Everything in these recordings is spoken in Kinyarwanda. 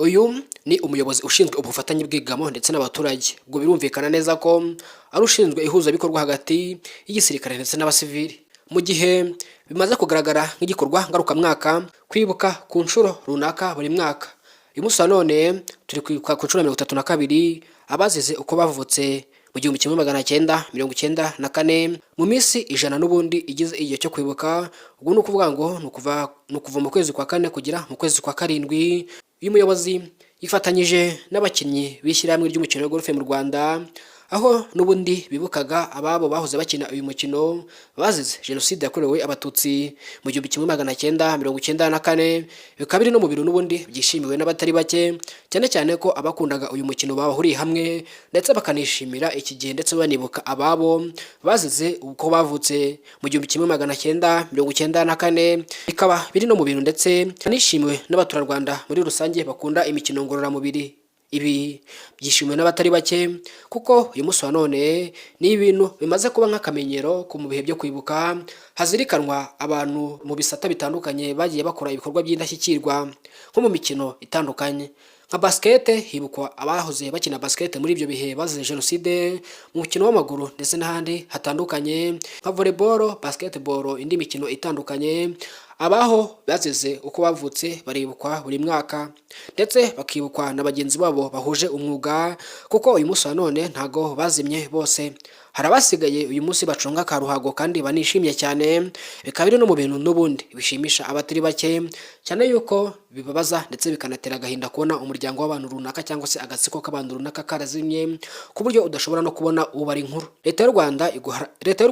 Uyu ni umuyobozi ushinzwe ubufatanye bw'ingabo ndetse n'abaturage. Ubwo birumvikana neza ko ari ushinzwe ihuzabikorwa hagati y'igisirikare ndetse n'abasivili. Mu gihe bimaze kugaragara nk'igikorwa ngarukamwaka kwibuka ku nshuro runaka buri mwaka. Uyu munsi wa none turi kwibuka ku nshuro 32 abazize uko bavutse mu 1994 mu minsi 100 n'ubundi igize igihe cyo kwibuka. Ubwo ni ukuvuga ngo ni ukuva mu kwezi kwa 4 kugera mu kwezi kwa 7. Uyu muyobozi yifatanyije n'abakinnyi b'ishyirahamwe ry'umukino wa golf mu Rwanda, aho n'ubundi bibukaga ababo bahoze bakina uyu mukino bazize jenoside yakorewe abatutsi mu 1994. Bikaba biri no mu biro n'ubundi byishimiwe n'abatari bake, cyane cyane ko abakundaga uyu mukino bahuriye hamwe ndetse bakanishimira iki gihe ndetse banibuka ababo bazize uko bavutse mu 1994. Bikaba biri no mu biro ndetse kanishimiwe n'abaturarwanda muri rusange bakunda imikino ngororamubiri. Ibi byishimiwe n'abatari bake kuko uyu munsi wa none ni ibintu bimaze kuba nk'akamenyero ku mu bihe byo kwibuka, hazirikanwa abantu mu bisata bitandukanye bagiye bakora ibikorwa by'indashyikirwa nko mu mikino itandukanye. Nka basket hibukwa abahoze bakina basket muri ibyo bihe bazize jenoside, mu mukino w'amaguru ndetse n'ahandi hatandukanye nka volleyball, basketball, indi mikino itandukanye. Abaho bazize uko bavutse baribukwa buri mwaka ndetse bakibukwa na bagenzi babo bahuje umwuga, kuko uyu munsi wa none ntago bazimye bose. Hari abasigaye uyu munsi bacunga karuhago kandi banishimye cyane. Bikaba biri no mu bintu n'ubundi bishimisha abatari bake, cyane yuko bibabaza ndetse bikanatera agahinda kubona umuryango w'abantu runaka cyangwa se agatsiko k'abantu runaka karazimye ku buryo udashobora no kubona ubari inkuru. Leta y'u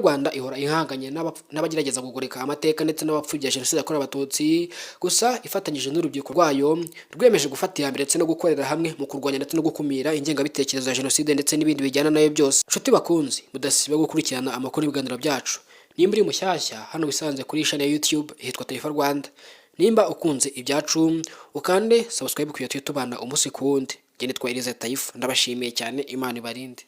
Rwanda ihora ihanganye n'abagerageza kugoreka amateka ndetse n'abapfubya jenoside yakorewe abatutsi, gusa ifatanyije n'urubyiruko rwayo rwemeje gufata iya mbere ndetse no gukorera hamwe mu kurwanya ndetse no gukumira ingengabitekerezo ya jenoside ndetse n'ibindi bijyana nayo byose. Nshuti bakunzi, mudasiba gukurikirana amakuru y'ibiganiro byacu. Nimba uri mushyashya hano wisanze kuri channel ya YouTube hitwa Taifa Rwanda. Nimba ukunze ibyacu ukande subscribe kuyo tubana umunsi ku wundi. Njye nitwa Elize Taifa, ndabashimiye cyane, Imana ibarinde.